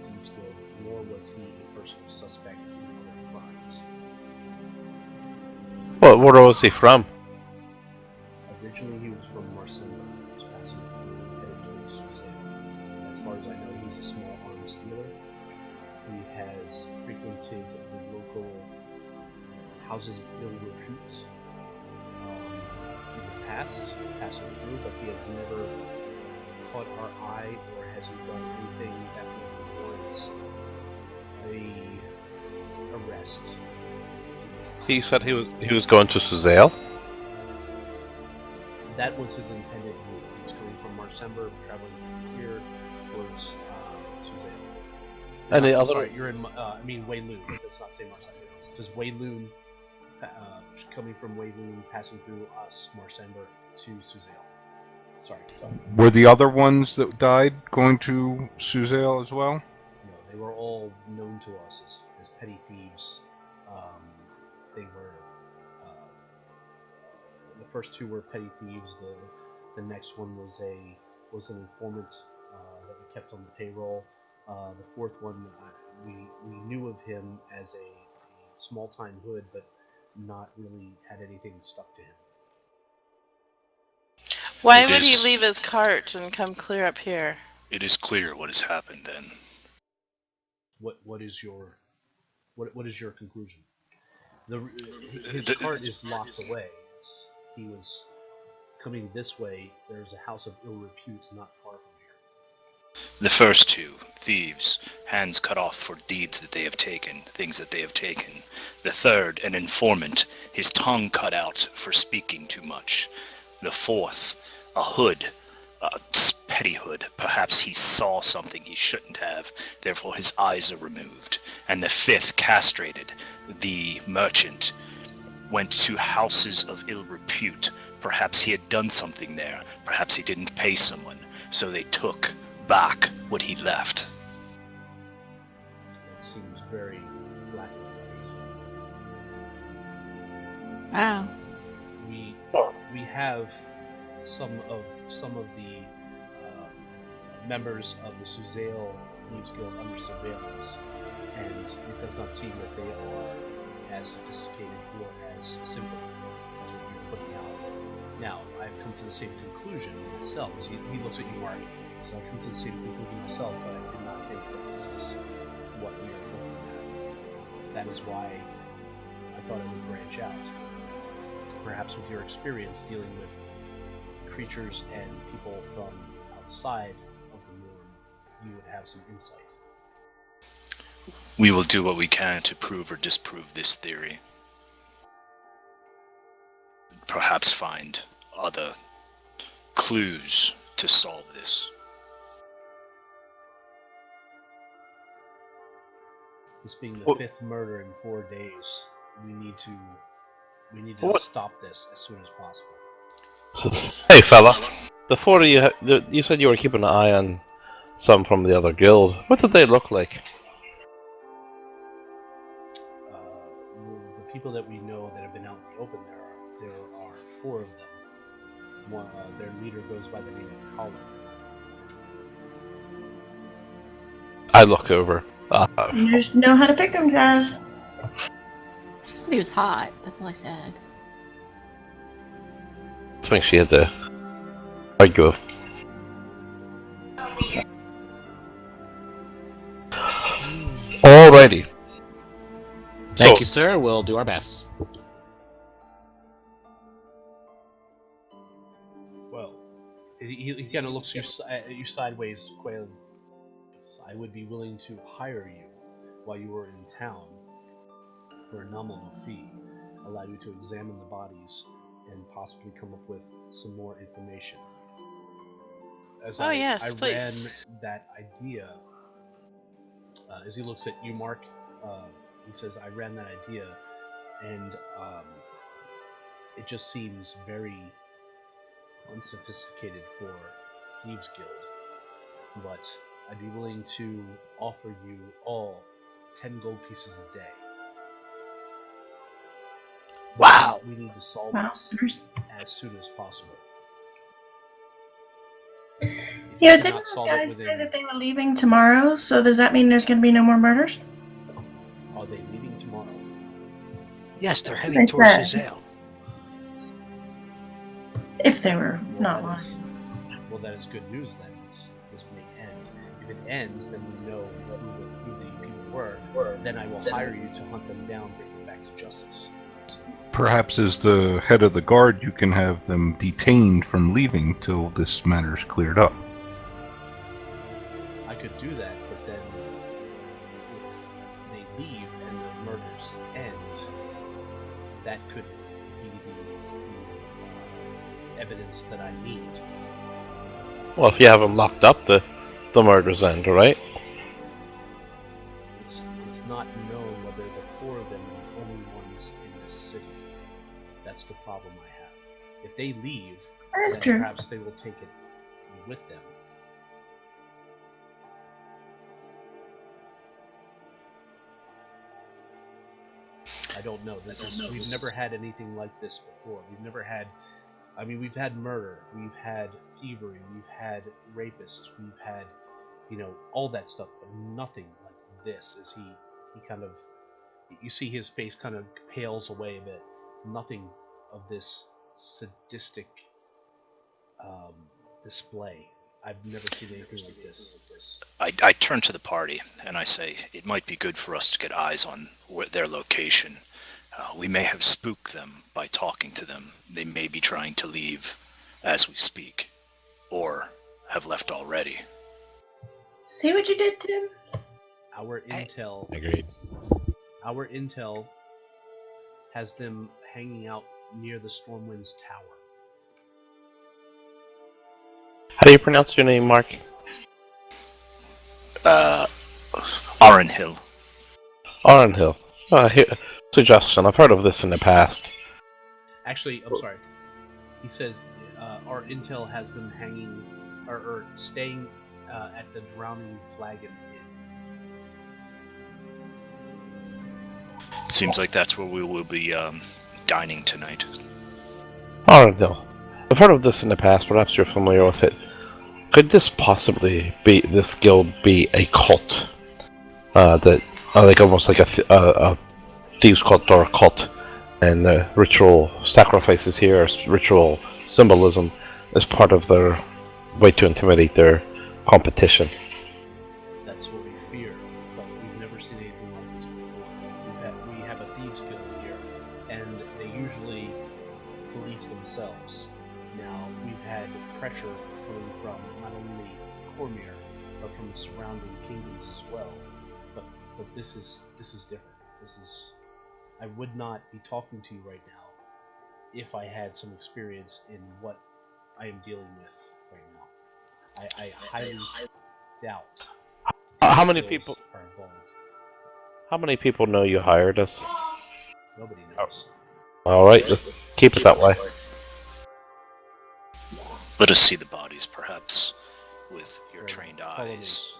the Thieves Guild, nor was he a personal suspect in other crimes. Well, where was he from? Originally, he was from Marcenda. He was passing through headed towards Suzail. As far as I know, he's a small arms dealer. He has frequented the local houses of ill repute in the past, passing through, but he has never caught our eye, or has he done anything that would warrant a arrest. He said he was going to Suzail. That was his intended move. He was coming from Marsember, traveling here towards Suzail. And the other... Sorry, you're in. I mean Wayloon. Let's not say Marsember. It says Wayloon, coming from Wayloon, passing through us, Marsember, to Suzail. Sorry. Were the other ones that died going to Suzail as well? No, they were all known to us as petty thieves. They were. The first 2 were petty thieves. The next one was an informant that we kept on the payroll. The 4th one, we knew of him as a small-time hood, but not really had anything stuck to him. Why would he leave his cart and come clear up here? It is clear what has happened then. What is your conclusion? His cart is locked away. He was coming this way. There's a house of ill repute not far from here. The first 2, thieves, hands cut off for deeds that they have taken, things that they have taken. The 3rd, an informant, his tongue cut out for speaking too much. The 4th, a hood, a petty hood. Perhaps he saw something he shouldn't have, therefore his eyes are removed. And the 5th, castrated, the merchant, went to houses of ill repute. Perhaps he had done something there. Perhaps he didn't pay someone, so they took back what he left. That seems very black and white. Wow. We have some of the members of the Suzail Thieves Guild under surveillance, and it does not seem that they are as sophisticated or as simple as what you're putting out. Now, I've come to the same conclusion myself. So he looks at you, Mark. So I've come to the same conclusion myself, but I did not think that this is what we are looking at. That is why I thought I would branch out. Perhaps with your experience dealing with creatures and people from outside of the norm, you would have some insight. We will do what we can to prove or disprove this theory. Perhaps find other clues to solve this. This being the 5th murder in 4 days, we need to stop this as soon as possible. Hey fella, the 4 of you, you said you were keeping an eye on some from the other guild. What did they look like? people that we know that have been out in the open, there are 4 of them. One, their leader goes by the name of Colin. I look over. You just know how to pick them, guys. She said he was hot. That's all I said. I think she had to argue. Alrighty. Thank you, sir. We'll do our best. Well, he kind of looks at you sideways, Quaylen. I would be willing to hire you while you were in town for a nominal fee, allow you to examine the bodies and possibly come up with some more information. Yes, I please. ran that idea. As he looks at you, Mark, he says, I ran that idea, and it just seems very unsophisticated for Thieves Guild. But I'd be willing to offer you all 10 gold pieces a day. Wow. We need to solve Wow. this as soon as possible. If Yeah, you didn't cannot those solve it guys say within, that they were leaving tomorrow? So does that mean there's going to be no more murders? are they leaving tomorrow? Yes, they're They heading towards said. Azale. If they were Well, not that lying. is- Well, that is good news then. This may end. If it ends, then we know who the people were. Then I will hire you to hunt them down, bring them back to justice. Perhaps as the head of the guard, you can have them detained from leaving till this matter's cleared up. I could do that, but then if they leave and the murders end, that could be the evidence that I need. Well, if you have them locked up, the murders end, right? It's not known whether the 4 of them are the only ones in this city. That's the problem I have. If they leave, That is then true. perhaps they will take it with them. I don't know. We've never had anything like this before. We've never had. I mean, we've had murder, we've had thievery, we've had rapists, we've had, all that stuff, but nothing like this. As he kind of, you see his face kind of pales away a bit. Nothing of this sadistic display. I've never seen anything like this. I turn to the party and I say, it might be good for us to get eyes on their location. We may have spooked them by talking to them. They may be trying to leave as we speak, or have left already. See what you did, Tim? Our intel, Agreed. our intel has them hanging out near the Stormwind's tower. How do you pronounce your name, Mark? Oren Hill. Oren Hill. Suggestion. I've heard of this in the past. Actually, I'm sorry. He says our intel has them hanging or staying at the Drowning Flagon Inn. Seems like that's where we will be dining tonight. Oren Hill. I've heard of this in the past. Perhaps you're familiar with it. Could this possibly be, this guild be a cult? That, like almost like a thieves cult or a cult, and the ritual sacrifices here, ritual symbolism, is part of their way to intimidate their competition. That's what we fear, but we've never seen anything like this before. We have a thieves guild here, and they usually police themselves. Now, we've had pressure coming from not only Cormyr, but from the surrounding kingdoms as well. But this is different. I would not be talking to you right now if I had some experience in what I am dealing with right now. I highly doubt How many these people? skills are involved. How many people know you hired us? Nobody knows. All right, let's keep it that way. Let us see the bodies, perhaps. With your Right. trained Follow me. eyes,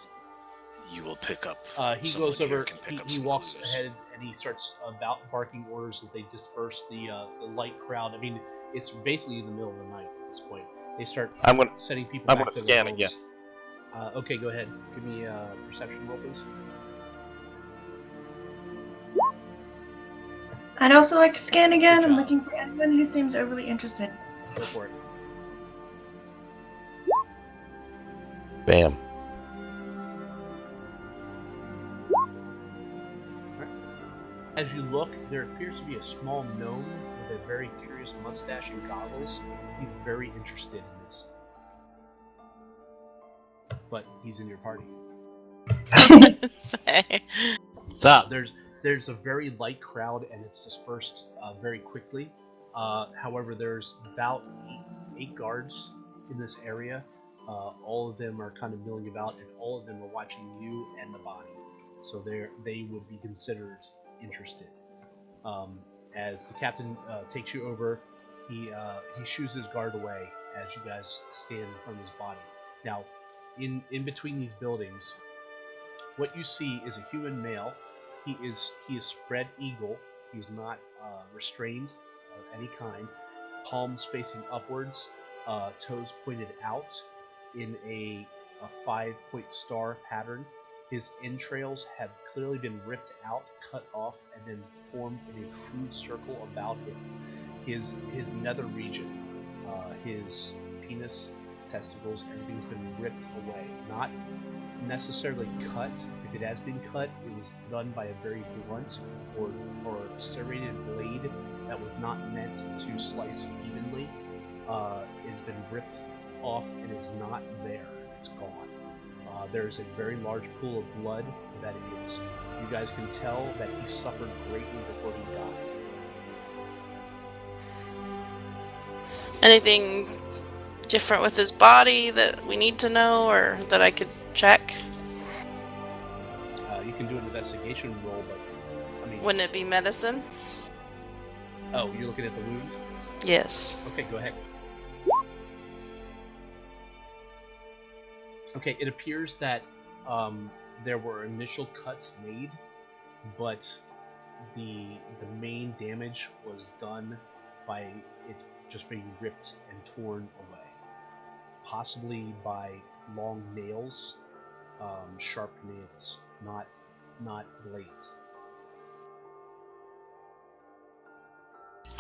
you will pick up. He someone goes here over. can pick up He some walks clues. ahead and and he starts about barking orders as they disperse the light crowd. I mean, it's basically in the middle of the night at this point. They start sending people I'm back gonna to scan their again. homes. Okay, go ahead. Give me a perception roll, please. I'd also like to scan again. Good I'm job. looking for anyone who seems overly interested. Go for it. Bam. As you look, there appears to be a small gnome with a very curious mustache and goggles. He's very interested in this. But he's in your party. Say. What's up? There's a very light crowd and it's dispersed very quickly. However, there's about eight guards in this area. All of them are kind of milling about, and all of them are watching you and the body. So they would be considered interested. As the captain takes you over, he shoos his guard away as you guys stand in front of his body. Now, in between these buildings, what you see is a human male. He is spread eagle. He's not restrained of any kind. Palms facing upwards, toes pointed out in a 5-point star pattern. His entrails have clearly been ripped out, cut off, and then formed in a crude circle about him. His nether region, his penis, testicles, everything's been ripped away. Not necessarily cut. If it has been cut, it was done by a very blunt or serrated blade that was not meant to slice evenly. It's been ripped off and is not there. It's gone. There's a very large pool of blood that is. You guys can tell that he suffered greatly before he died. Anything different with his body that we need to know or that I could check? You can do an investigation roll, but I mean, Wouldn't it be medicine? oh, you're looking at the wounds? Yes. Okay, go ahead. Okay, it appears that there were initial cuts made, but the main damage was done by it just being ripped and torn away, possibly by long nails, sharp nails, not blades.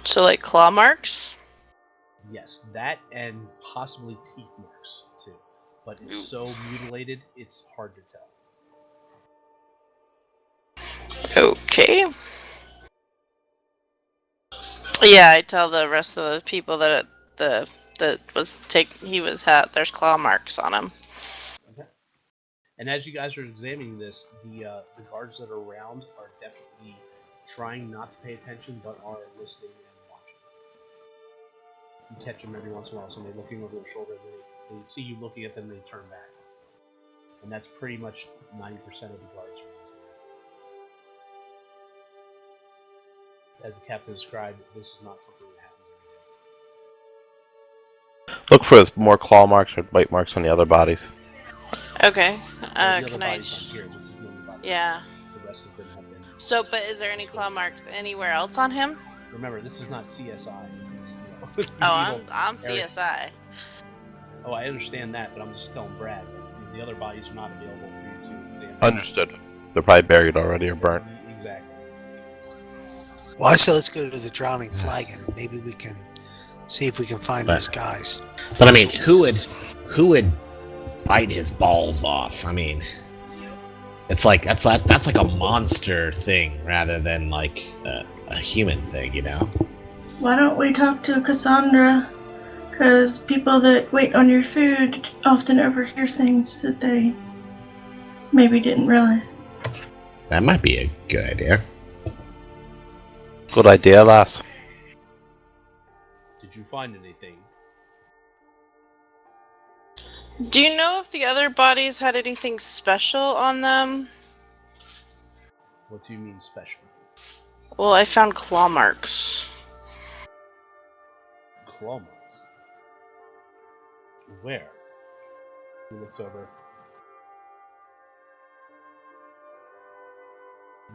So like claw marks? Yes, that and possibly teeth marks too. But it's so mutilated, it's hard to tell. Okay. Yeah, I tell the rest of the people that there's claw marks on him. Okay. And as you guys are examining this, the guards that are around are definitely trying not to pay attention, but are listening and watching. You catch them every once in a while, somebody looking over their shoulder, and they see you looking at them, and they turn back. And that's pretty much 90% of the guards are using it. As the captain described, this is not something that happens every day. Look for more claw marks or bite marks on the other bodies. Okay. The other Can I? bodies aren't here. This is the only body. Yeah. The rest of them have been. So, but is there any claw marks anywhere else on him? Remember, this is not CSI. This is. Oh, I'm Eric. CSI. Oh, I understand that, but I'm just telling Brad that the other bodies are not available for you to examine. Understood. They're probably buried already or burnt. Exactly. Well, I say let's go to the drowning flagon and maybe we can see if we can find those guys. But I mean, who would bite his balls off? I mean, it's like that's like a monster thing rather than like a human thing, you know? Why don't we talk to Cassandra? Because people that wait on your food often overhear things that they maybe didn't realize. That might be a good idea. Good idea, lass. Did you find anything? Do you know if the other bodies had anything special on them? What do you mean special? Well, I found claw marks. Claw marks? Where? He looks over.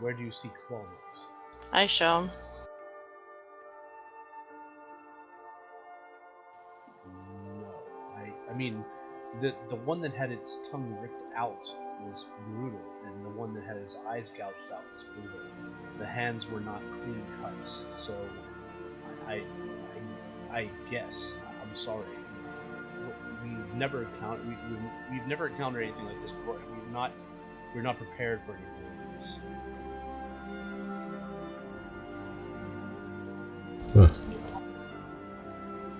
Where do you see claw marks? I show him. No. I mean, the one that had its tongue ripped out was brutal, and the one that had his eyes gouged out was brutal. The hands were not clean cuts, so I guess I'm sorry. We've never encountered we've never encountered anything like this before. We're not prepared for anything like this.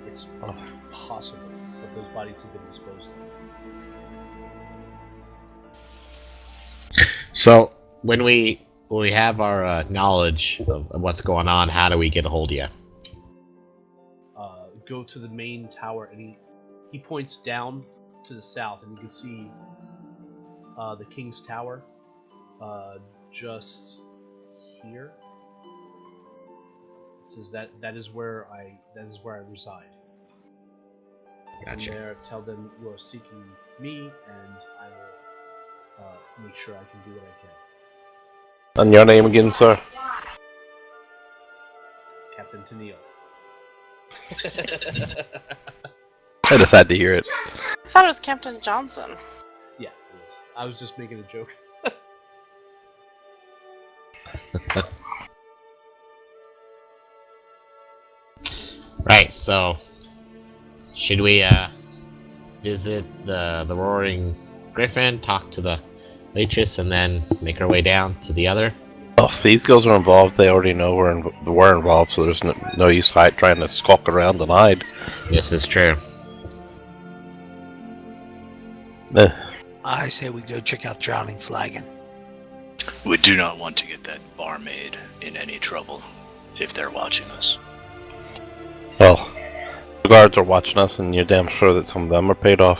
It's possible that those bodies have been disposed of. So when we have our knowledge of what's going on, how do we get a hold of you? Go to the main tower, and he points down to the south, and you can see the King's Tower just here. It says that is where I reside. Gotcha. From there, tell them you are seeking me, and I will make sure I can do what I can. And your name again, sir? Captain Tennille. I just had to hear it. I thought it was Captain Johnson. Yeah, it is. I was just making a joke. Right, so should we visit the Roaring Griffin, talk to the waitress, and then make our way down to the other? Well, if these girls are involved, they already know we're involved, so there's no use trying to skulk around and hide. This is true. I say we go check out Drowning Flagon. We do not want to get that barmaid in any trouble if they're watching us. Well, the guards are watching us, and you're damn sure that some of them are paid off.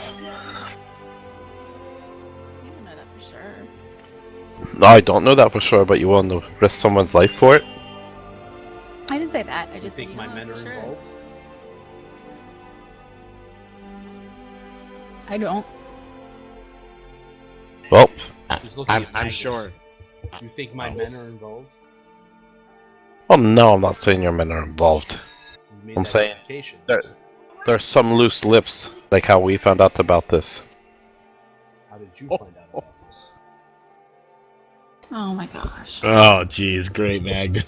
You don't know that for sure. No, I don't know that for sure, but you willing to risk someone's life for it? I didn't say that. I You just think said my you don't men know are for sure. involved? I don't. Well, He's looking at I'm Magnus. sure. You think my men are involved? well, no, I'm not saying your men are involved. You made I'm that saying implication. There's some loose lips, like how we found out about this. How did you find out about this? Oh my gosh. Oh, jeez, great, Magnus.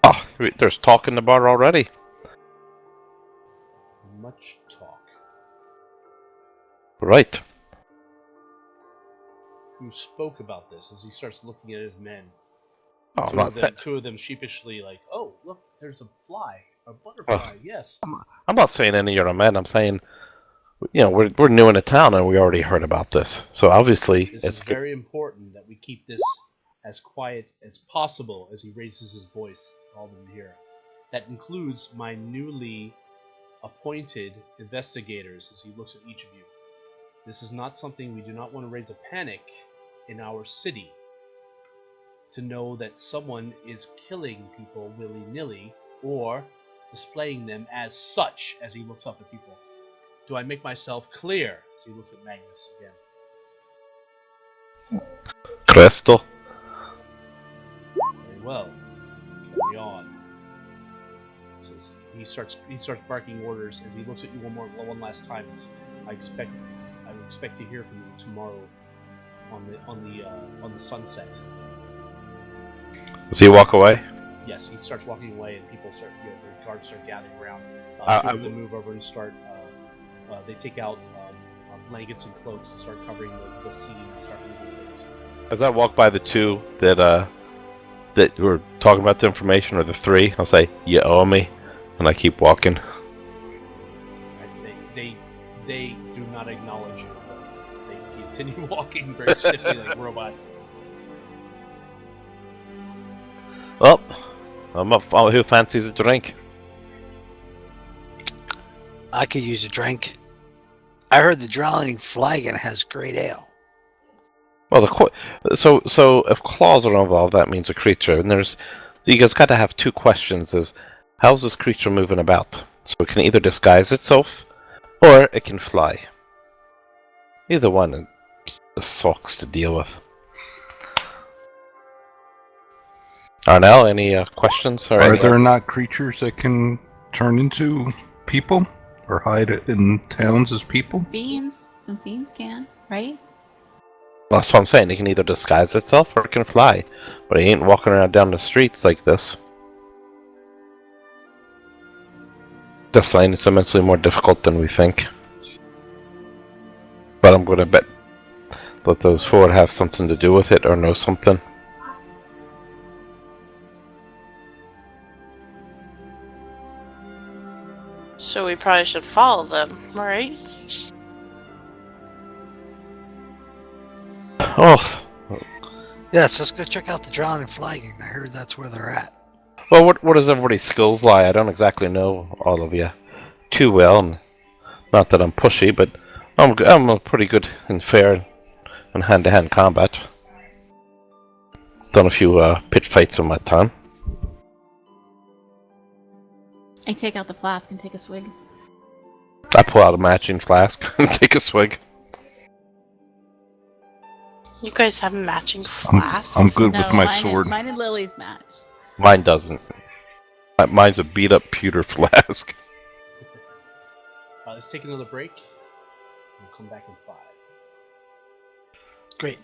Oh, there's talk in the bar already. Much talk. Right. Who spoke about this as he starts looking at his men? Oh, I'm not saying, Two of them sheepishly like, oh, look, there's a fly. A butterfly, yes. I'm not saying any of your men. I'm saying, you know, we're new in the town and we already heard about this. So obviously, This it's is very important that we keep this as quiet as possible as he raises his voice, all of them hear. That includes my newly appointed investigators as he looks at each of you. This is not something we do not want to raise a panic in our city. To know that someone is killing people willy-nilly or displaying them as such as he looks up at people. Do I make myself clear as he looks at Magnus again? Crystal. Very well. Carry on. Says he starts barking orders as he looks at you one last time. I would expect to hear from you tomorrow on the sunset. Does he walk away? Yes, he starts walking away, and people start. The guards start gathering around. Two of them move over and start. They take out blankets and cloaks and start covering the scene and start moving things. As I walk by the two that were talking about the information, or the three, I'll say, "You owe me," and I keep walking. Right? They do not acknowledge you. But they continue walking very stiffly like robots. Well, I'm up. Who fancies a drink? I could use a drink. I heard the Drowning Flagon has great ale. Well, so if claws are involved, that means a creature, and you guys got to have two questions: is how's this creature moving about? So it can either disguise itself, or it can fly. Either one sucks to deal with. Arnell, any questions? Or Are any there not creatures that can turn into people or hide in towns as people? Fiends. Some fiends can, right? That's what I'm saying. It can either disguise itself or it can fly. But it ain't walking around down the streets like this. Just saying, it's immensely more difficult than we think. But I'm gonna bet that those four have something to do with it or know something. So we probably should follow them, right? Oh, Yes, let's go check out the drowning flagging. I heard that's where they're at. well, what does everybody's skills lie? I don't exactly know all of you too well. And not that I'm pushy, but I'm pretty good in fair and hand-to-hand combat. Done a few pitch fights in my time. I take out the flask and take a swig. I pull out a matching flask and take a swig. You guys have matching flasks? I'm good No, with my mine sword. And, mine and Lily's match. Mine doesn't. Mine's a beat-up pewter flask. Let's take another break. We'll come back in 5. Great.